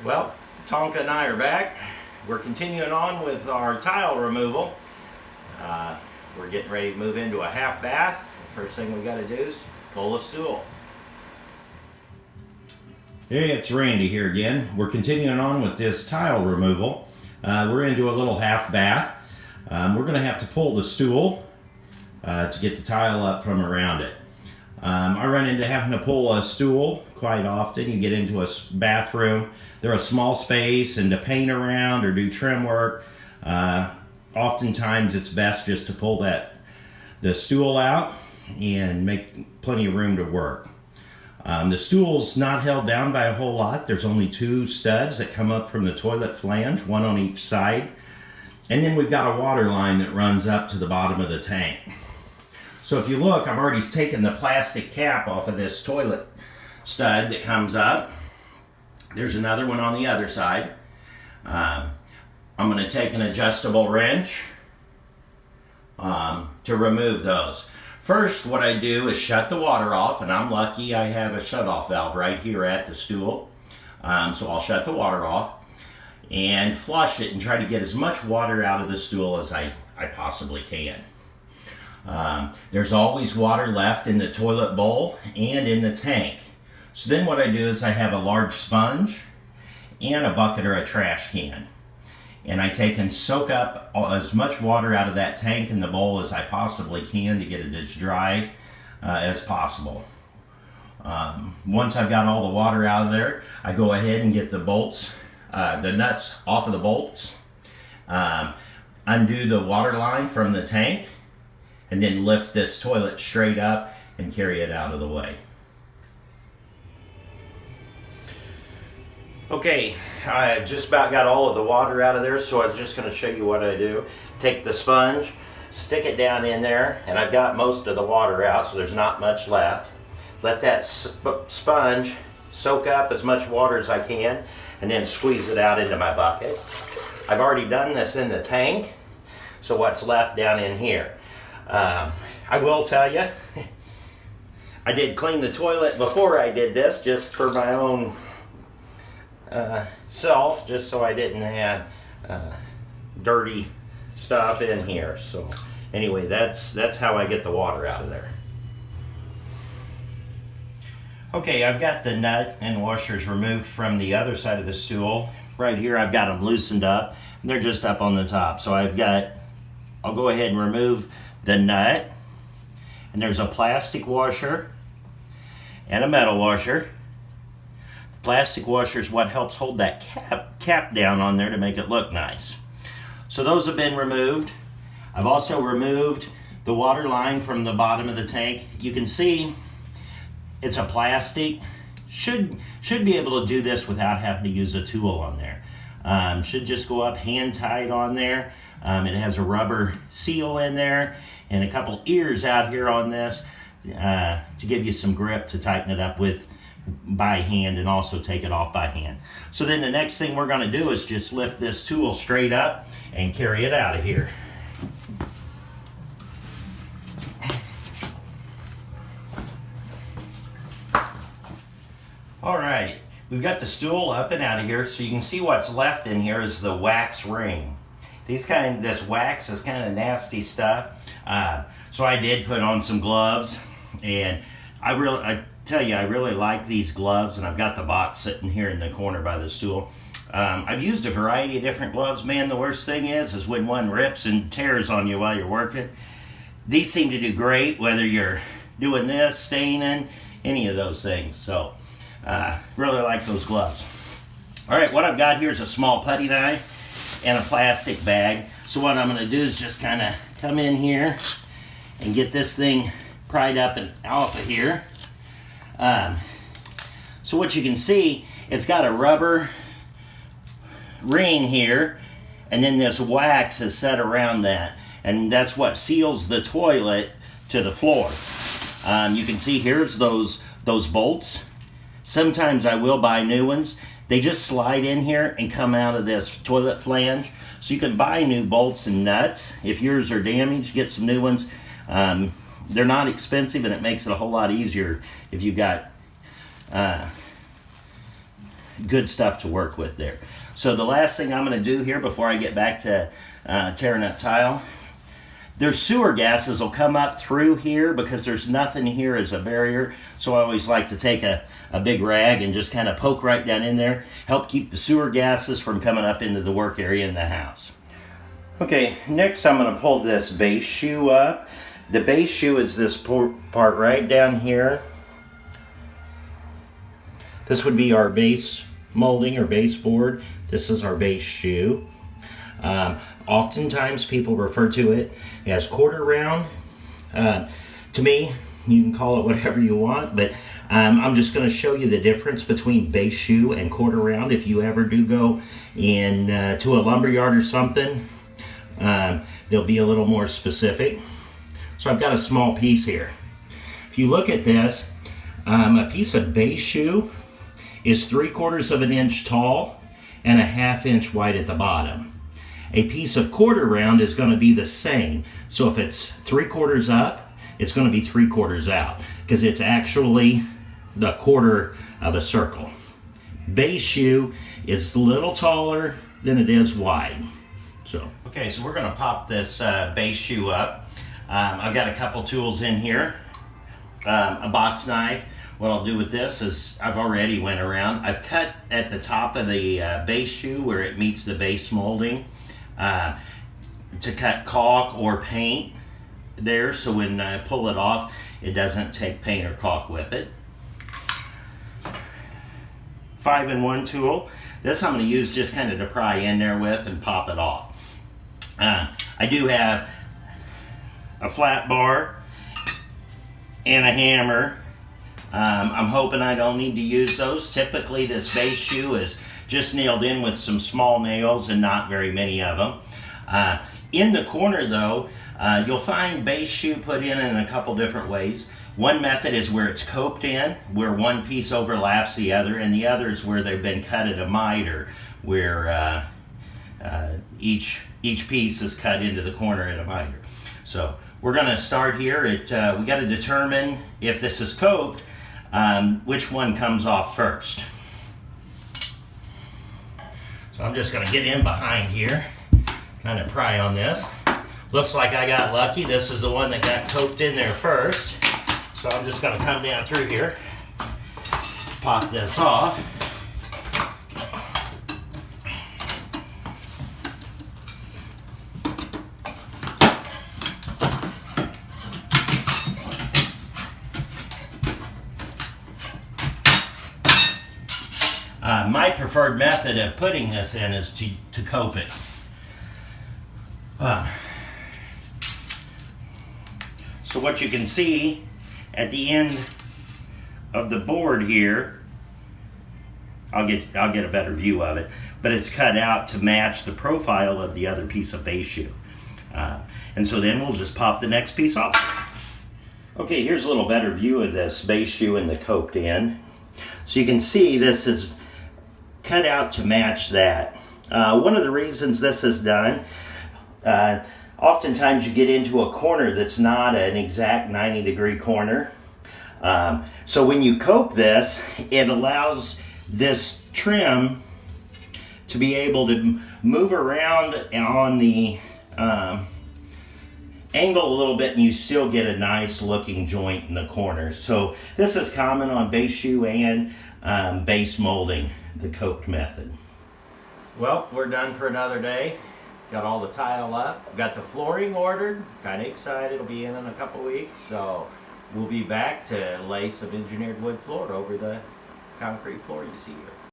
Well, Tonka and I are back. We're continuing on with our tile removal. We're getting ready to move into a half bath. The first thing we got to do is pull a stool. Hey, it's Randy here again. We're continuing on with this tile removal. We're into a little half bath. We're going to have to pull the stool to get the tile up from around it. I run into having to pull a stool quite often. You get into a bathroom, they're a small space, and to paint around or do trim work, oftentimes it's best just to pull the stool out and make plenty of room to work. The stool's not held down by a whole lot. There's only two studs that come up from the toilet flange, one on each side. And then we've got a water line that runs up to the bottom of the tank. So if you look, I've already taken the plastic cap off of this toilet stud that comes up. There's another one on the other side. I'm going to take an adjustable wrench to remove those. First, what I do is shut the water off, and I'm lucky I have a shut-off valve right here at the stool. So I'll shut the water off and flush it and try to get as much water out of the stool as I possibly can. There's always water left in the toilet bowl and in the tank. So then what I do is I have a large sponge and a bucket or a trash can. And I take and soak up as much water out of that tank and the bowl as I possibly can to get it as dry as possible. Once I've got all the water out of there, I go ahead and get the bolts, the nuts off of the bolts, undo the water line from the tank, and then lift this toilet straight up and carry it out of the way. Okay, I just about got all of the water out of there, so I was just going to show you what I do. Take the sponge, stick it down in there, and I've got most of the water out, so there's not much left. Let that sponge soak up as much water as I can, and then squeeze it out into my bucket. I've already done this in the tank, so what's left down in here? I will tell you, I did clean the toilet before I did this, just for my own self, just so I didn't have dirty stuff in here. So anyway, that's how I get the water out of there. Okay, I've got the nut and washers removed from the other side of the stool. Right here I've got them loosened up, and they're just up on the top. So I'll go ahead and remove the nut, and there's a plastic washer and a metal washer. The plastic washer is what helps hold that cap down on there to make it look nice. So those have been removed. I've also removed the water line from the bottom of the tank. You can see it's a plastic. Should be able to do this without having to use a tool on there. Should just go up hand tight on there. It has a rubber seal in there and a couple ears out here on this to give you some grip to tighten it up with by hand and also take it off by hand. So then the next thing we're going to do is just lift this tool straight up and carry it out of here. All right, we've got the stool up and out of here, so you can see what's left in here is the wax ring. This wax is kind of nasty stuff. So I did put on some gloves, and I tell you, I really like these gloves, and I've got the box sitting here in the corner by the stool. I've used a variety of different gloves. Man, the worst thing is when one rips and tears on you while you're working. These seem to do great, whether you're doing this, staining, any of those things. So really like those gloves. All right, what I've got here is a small putty knife and a plastic bag. So what I'm going to do is just kind of come in here and get this thing pried up and off of here. So what you can see, it's got a rubber ring here, and then this wax is set around that, and that's what seals the toilet to the floor. You can see here's those bolts. Sometimes I will buy new ones. They just slide in here and come out of this toilet flange. So you can buy new bolts and nuts. If yours are damaged, get some new ones. They're not expensive, and it makes it a whole lot easier if you've got good stuff to work with there. So the last thing I'm going to do here before I get back to tearing up tile, there's sewer gases will come up through here because there's nothing here as a barrier. So I always like to take a big rag and just kind of poke right down in there, help keep the sewer gases from coming up into the work area in the house. Okay, next I'm going to pull this base shoe up. The base shoe is this part right down here. This would be our base molding or baseboard. This is our base shoe. Oftentimes people refer to it as quarter round. To me, you can call it whatever you want, but I'm just going to show you the difference between base shoe and quarter round. If you ever do go in to a lumber yard or something, they'll be a little more specific. So I've got a small piece here. If you look at this, a piece of base shoe is 3/4 of an inch tall and a 1/2 inch wide at the bottom. A piece of quarter round is going to be the same. So if it's 3/4 up, it's going to be 3/4 out because it's actually the quarter of a circle. Base shoe is a little taller than it is wide. Okay, so we're going to pop this base shoe up. I've got a couple tools in here. A box knife. What I'll do with this is I've already went around. I've cut at the top of the base shoe where it meets the base molding to cut caulk or paint there, so when I pull it off, it doesn't take paint or caulk with it. 5-in-1 tool. This I'm going to use just kind of to pry in there with and pop it off. I do have a flat bar and a hammer. I'm hoping I don't need to use those. Typically this base shoe is just nailed in with some small nails and not very many of them. In the corner though, you'll find base shoe put in a couple different ways. One method is where it's coped in, where one piece overlaps the other, and the other is where they've been cut at a miter, where each piece is cut into the corner at a miter. So we're going to start here. We got to determine if this is coped, which one comes off first. So I'm just going to get in behind here, kind of pry on this. Looks like I got lucky. This is the one that got coped in there first. So I'm just going to come down through here, pop this off. My preferred method of putting this in is to cope it. So what you can see at the end of the board here, I'll get a better view of it, but it's cut out to match the profile of the other piece of base shoe. And so then we'll just pop the next piece off. Okay, here's a little better view of this base shoe in the coped end. So you can see this is cut out to match that. One of the reasons this is done, oftentimes you get into a corner that's not an exact 90-degree corner. So when you cope this, it allows this trim to be able to move around on the angle a little bit, and you still get a nice looking joint in the corner. So this is common on base shoe and base molding, the coped method. Well, we're done for another day. Got all the tile up, got the flooring ordered, kind of excited. It'll be in a couple weeks, so we'll be back to lay some engineered wood floor over the concrete floor you see here.